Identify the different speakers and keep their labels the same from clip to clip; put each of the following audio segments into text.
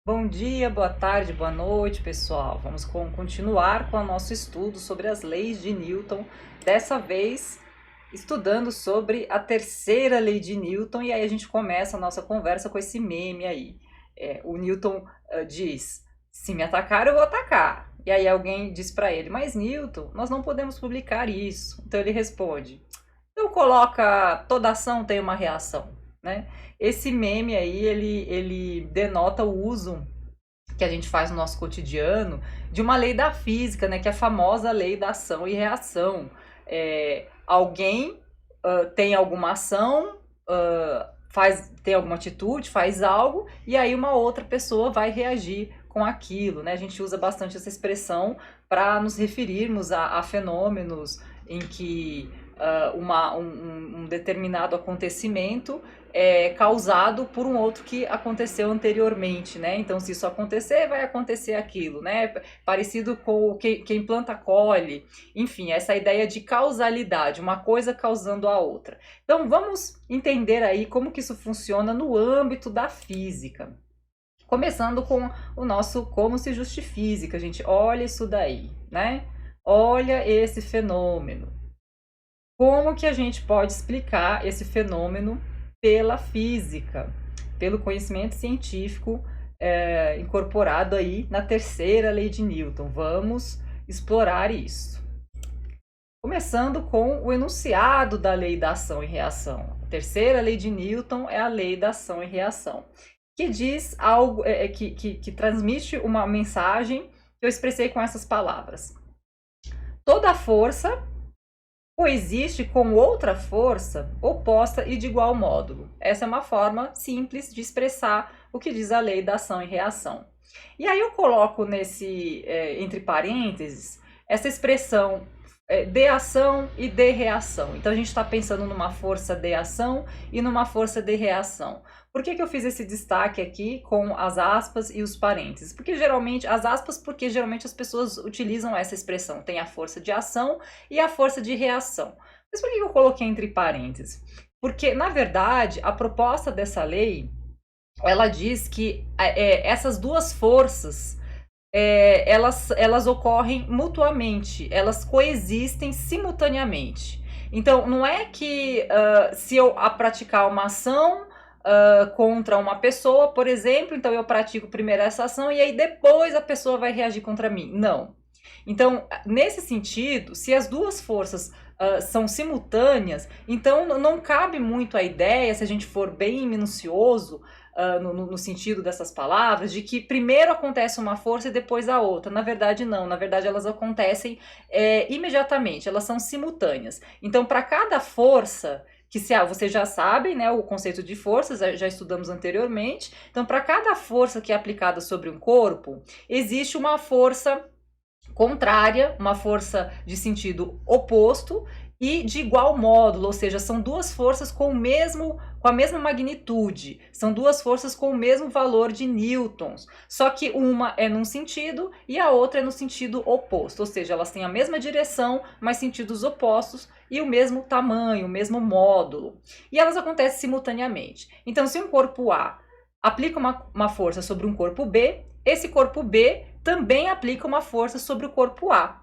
Speaker 1: Bom dia, boa tarde, boa noite, pessoal. Vamos continuar com o nosso estudo sobre as leis de Newton. Dessa vez, estudando sobre a terceira lei de Newton. E aí a gente começa a nossa conversa com esse meme aí. O Newton diz: se me atacar, eu vou atacar. E aí alguém diz para ele: mas Newton, nós não podemos publicar isso. Então ele responde: então coloca toda ação tem uma reação, né? Esse meme aí, ele denota o uso que a gente faz no nosso cotidiano de uma lei da física, né? Que é a famosa lei da ação e reação. Alguém tem alguma ação, tem alguma atitude, faz algo, e aí uma outra pessoa vai reagir com aquilo, né? A gente usa bastante essa expressão para nos referirmos a fenômenos em que um determinado acontecimento é causado por um outro que aconteceu anteriormente, né? Então, se isso acontecer, vai acontecer aquilo, né? Parecido com quem planta colhe, enfim, essa ideia de causalidade, uma coisa causando a outra. Então, vamos entender aí como que isso funciona no âmbito da física. Começando com o nosso como se justifica, gente. Olha isso daí, né? Olha esse fenômeno. Como que a gente pode explicar esse fenômeno pela física, pelo conhecimento científico incorporado aí na terceira lei de Newton? Vamos explorar isso. Começando com o enunciado da lei da ação e reação. A terceira lei de Newton é a lei da ação e reação, que diz algo, que transmite uma mensagem que eu expressei com essas palavras. Toda força coexiste com outra força oposta e de igual módulo. Essa é uma forma simples de expressar o que diz a lei da ação e reação. E aí eu coloco entre parênteses, essa expressão de ação e de reação. Então a gente está pensando numa força de ação e numa força de reação. Por que eu fiz esse destaque aqui com as aspas e os parênteses? Porque geralmente as pessoas utilizam essa expressão. Tem a força de ação e a força de reação. Mas por que eu coloquei entre parênteses? Porque, na verdade, a proposta dessa lei, ela diz que essas duas forças elas ocorrem mutuamente, elas coexistem simultaneamente. Então, não é que se eu praticar uma ação contra uma pessoa, por exemplo, então eu pratico primeiro essa ação e aí depois a pessoa vai reagir contra mim. Não. Então, nesse sentido, se as duas forças são simultâneas, então não cabe muito a ideia, se a gente for bem minucioso, no sentido dessas palavras, de que primeiro acontece uma força e depois a outra. Na verdade, não. Na verdade, elas acontecem imediatamente, elas são simultâneas. Então, para cada força, vocês já sabem, né, o conceito de forças, já estudamos anteriormente. Então, para cada força que é aplicada sobre um corpo, existe uma força contrária, uma força de sentido oposto e de igual módulo, ou seja, são duas forças com a mesma magnitude, são duas forças com o mesmo valor de newtons, só que uma é num sentido e a outra é no sentido oposto, ou seja, elas têm a mesma direção, mas sentidos opostos e o mesmo tamanho, o mesmo módulo, e elas acontecem simultaneamente. Então, se um corpo A aplica uma força sobre um corpo B, esse corpo B também aplica uma força sobre o corpo A.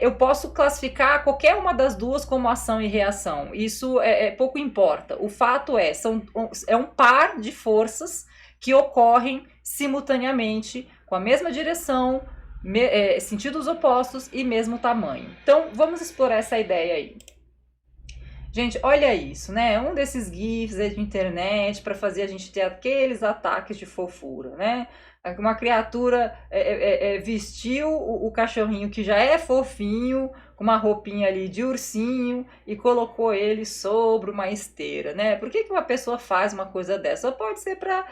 Speaker 1: Eu posso classificar qualquer uma das duas como ação e reação. Isso pouco importa. O fato é um par de forças que ocorrem simultaneamente, com a mesma direção, sentidos opostos e mesmo tamanho. Então, vamos explorar essa ideia aí. Gente, olha isso, né? Um desses GIFs de internet para fazer a gente ter aqueles ataques de fofura, né? Uma criatura vestiu o cachorrinho que já é fofinho, com uma roupinha ali de ursinho, e colocou ele sobre uma esteira, né? Por que uma pessoa faz uma coisa dessa? Só pode ser para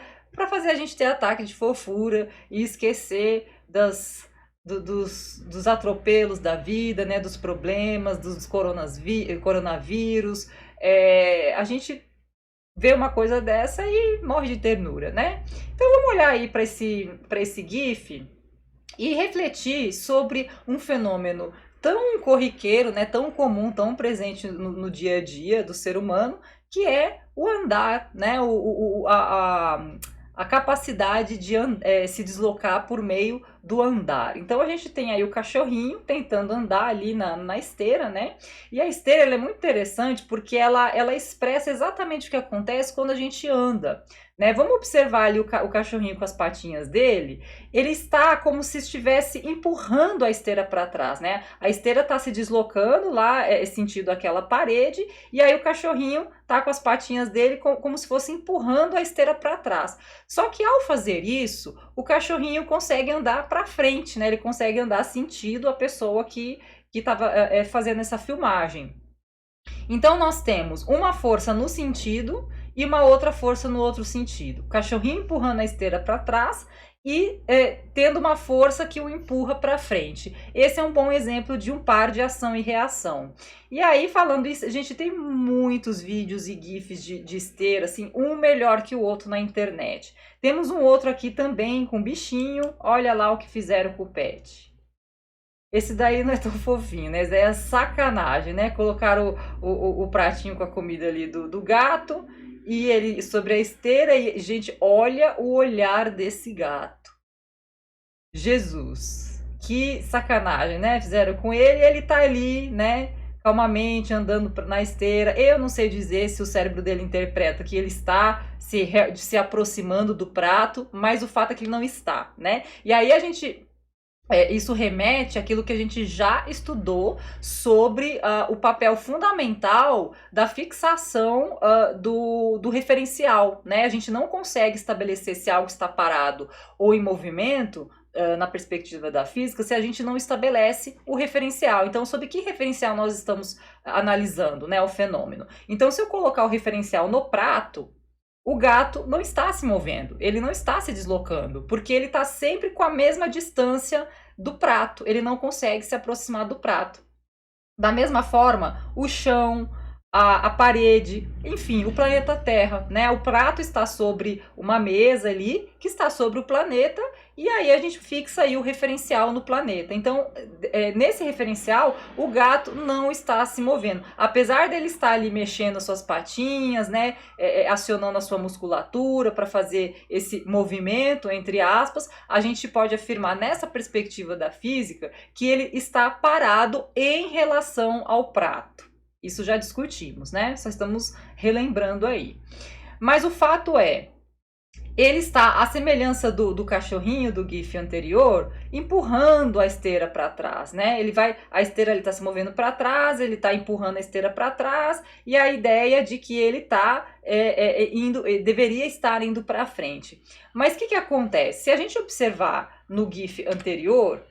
Speaker 1: fazer a gente ter ataque de fofura e esquecer dos atropelos da vida, né, dos problemas, dos coronavírus. A gente vê uma coisa dessa e morre de ternura, né? Então vamos olhar aí para esse GIF e refletir sobre um fenômeno tão corriqueiro, né, tão comum, tão presente no dia a dia do ser humano, que é o andar, né, a capacidade de se deslocar por meio do andar. Então a gente tem aí o cachorrinho tentando andar ali na esteira, né? E a esteira ela é muito interessante porque ela expressa exatamente o que acontece quando a gente anda, né? Vamos observar ali o cachorrinho com as patinhas dele. Ele está como se estivesse empurrando a esteira para trás, né? A esteira está se deslocando lá, sentido aquela parede, e aí o cachorrinho tá com as patinhas dele como se fosse empurrando a esteira para trás. Só que ao fazer isso, o cachorrinho consegue andar para frente, né? Ele consegue andar sentido a pessoa que estava fazendo essa filmagem. Então nós temos uma força no sentido e uma outra força no outro sentido. O cachorrinho empurrando a esteira para trás e tendo uma força que o empurra para frente. Esse é um bom exemplo de um par de ação e reação. E aí, falando isso, a gente tem muitos vídeos e gifs de esteira, assim, um melhor que o outro na internet. Temos um outro aqui também com bichinho, olha lá o que fizeram com o pet. Esse daí não é tão fofinho, né? Esse daí é sacanagem, né? Colocaram o pratinho com a comida ali do gato e ele sobre a esteira e, gente, olha o olhar desse gato. Jesus, que sacanagem, né? Fizeram com ele e ele tá ali, né? Calmamente andando na esteira. Eu não sei dizer se o cérebro dele interpreta que ele está se aproximando do prato, mas o fato é que ele não está, né? E aí a gente... isso remete àquilo que a gente já estudou sobre o papel fundamental da fixação do referencial, né? A gente não consegue estabelecer se algo está parado ou em movimento na perspectiva da física se a gente não estabelece o referencial. Então, sobre que referencial nós estamos analisando, né, o fenômeno? Então, se eu colocar o referencial no prato, o gato não está se movendo, ele não está se deslocando, porque ele está sempre com a mesma distância do prato, ele não consegue se aproximar do prato. Da mesma forma, o chão, a parede, enfim, o planeta Terra, né? O prato está sobre uma mesa ali, que está sobre o planeta, e aí a gente fixa aí o referencial no planeta. Então, nesse referencial, o gato não está se movendo. Apesar dele estar ali mexendo as suas patinhas, né? Acionando a sua musculatura para fazer esse movimento, entre aspas, a gente pode afirmar nessa perspectiva da física que ele está parado em relação ao prato. Isso já discutimos, né? Só estamos relembrando aí. Mas o fato é, ele está, à semelhança do cachorrinho do GIF anterior, empurrando a esteira para trás, né? A esteira está se movendo para trás, ele está empurrando a esteira para trás, e a ideia de que ele está deveria estar indo para frente. Mas o que acontece? Se a gente observar no GIF anterior,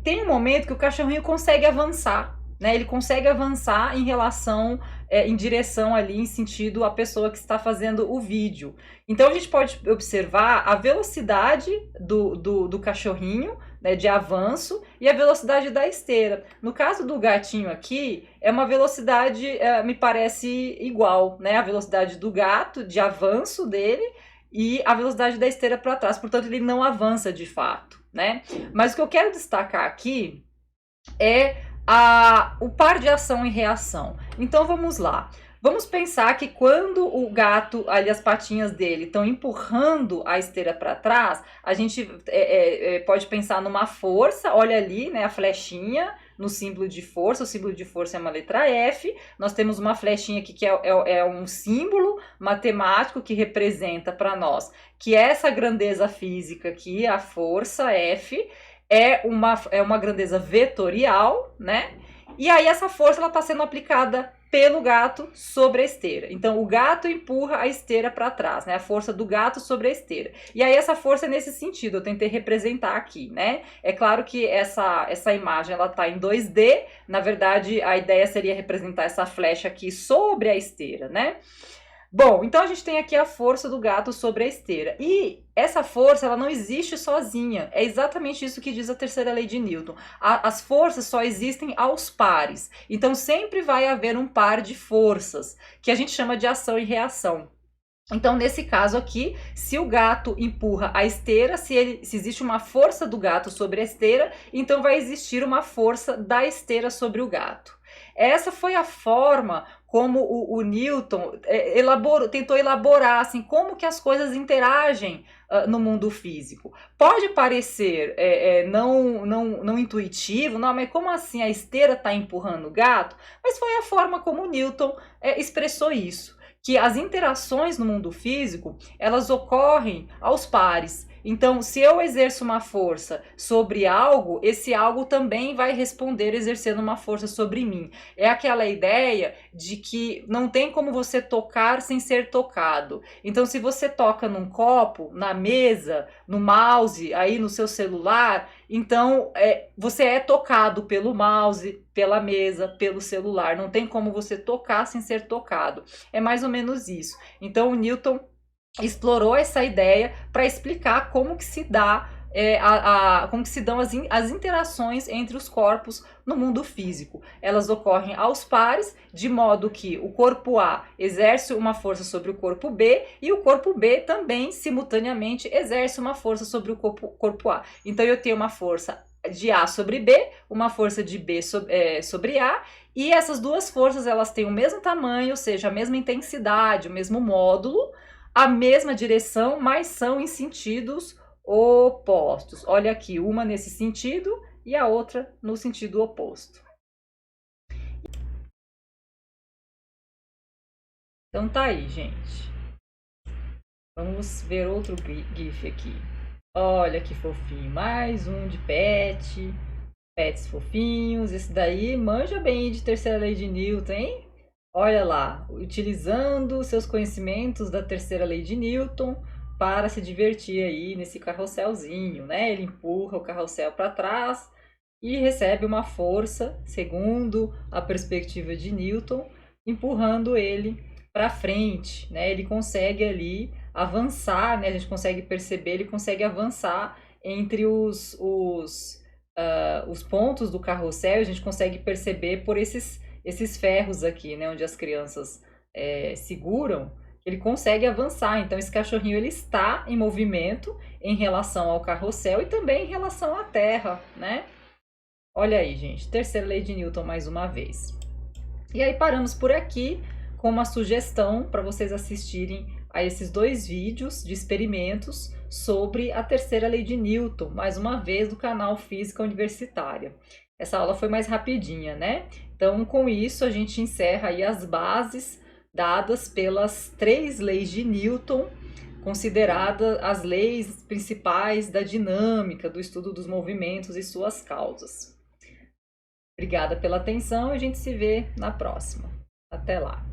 Speaker 1: tem um momento que o cachorrinho consegue avançar. Né, ele consegue avançar em relação, em direção ali, em sentido à pessoa que está fazendo o vídeo. Então a gente pode observar a velocidade do cachorrinho, né, de avanço, e a velocidade da esteira. No caso do gatinho aqui, é uma velocidade, me parece igual, né, a velocidade do gato, de avanço dele, e a velocidade da esteira para trás. Portanto, ele não avança de fato, né? Mas o que eu quero destacar aqui é o par de ação e reação. Então vamos lá. Vamos pensar que quando o gato, ali as patinhas dele estão empurrando a esteira para trás, a gente pode pensar numa força, olha ali, né, a flechinha no símbolo de força, o símbolo de força é uma letra F, nós temos uma flechinha aqui que é um símbolo matemático que representa para nós que essa grandeza física aqui, a força F, é uma grandeza vetorial, né? E aí essa força ela está sendo aplicada pelo gato sobre a esteira. Então o gato empurra a esteira para trás, né? A força do gato sobre a esteira. E aí essa força é nesse sentido, eu tentei representar aqui, né? É claro que essa imagem ela tá em 2D, na verdade a ideia seria representar essa flecha aqui sobre a esteira, né? Bom, então a gente tem aqui a força do gato sobre a esteira. E essa força, ela não existe sozinha. É exatamente isso que diz a terceira lei de Newton. As forças só existem aos pares. Então sempre vai haver um par de forças, que a gente chama de ação e reação. Então, nesse caso aqui, se o gato empurra a esteira, se existe uma força do gato sobre a esteira, então vai existir uma força da esteira sobre o gato. Essa foi a forma como o Newton tentou elaborar assim, como que as coisas interagem no mundo físico. Pode parecer não intuitivo, não, mas como assim a esteira está empurrando o gato? Mas foi a forma como o Newton expressou isso, que as interações no mundo físico, elas ocorrem aos pares. Então, se eu exerço uma força sobre algo, esse algo também vai responder exercendo uma força sobre mim. É aquela ideia de que não tem como você tocar sem ser tocado. Então, se você toca num copo, na mesa, no mouse, aí no seu celular, então você é tocado pelo mouse, pela mesa, pelo celular. Não tem como você tocar sem ser tocado. É mais ou menos isso. Então, o Newton explorou essa ideia para explicar como que se dá como que se dão as interações entre os corpos no mundo físico. Elas ocorrem aos pares, de modo que o corpo A exerce uma força sobre o corpo B e o corpo B também, simultaneamente, exerce uma força sobre o corpo A. Então, eu tenho uma força de A sobre B, uma força de B sobre A, e essas duas forças elas têm o mesmo tamanho, ou seja, a mesma intensidade, o mesmo módulo, a mesma direção, mas são em sentidos opostos. Olha aqui, uma nesse sentido e a outra no sentido oposto. Então tá aí, gente. Vamos ver outro GIF aqui. Olha que fofinho, mais um de pet. Pets fofinhos. Esse daí manja bem de terceira lei de Newton, hein? Olha lá, utilizando seus conhecimentos da terceira lei de Newton para se divertir aí nesse carrosselzinho, né? Ele empurra o carrossel para trás e recebe uma força, segundo a perspectiva de Newton, empurrando ele para frente, né? Ele consegue ali avançar, né? A gente consegue perceber, ele consegue avançar entre os pontos do carrossel. A gente consegue perceber por esses ferros aqui, né, onde as crianças seguram, ele consegue avançar. Então, esse cachorrinho ele está em movimento em relação ao carrossel e também em relação à terra, né? Olha aí, gente, terceira lei de Newton mais uma vez. E aí paramos por aqui com uma sugestão para vocês assistirem a esses dois vídeos de experimentos sobre a terceira lei de Newton, mais uma vez do canal Física Universitária. Essa aula foi mais rapidinha, né? Então, com isso, a gente encerra aí as bases dadas pelas 3 leis de Newton, consideradas as leis principais da dinâmica, do estudo dos movimentos e suas causas. Obrigada pela atenção e a gente se vê na próxima. Até lá!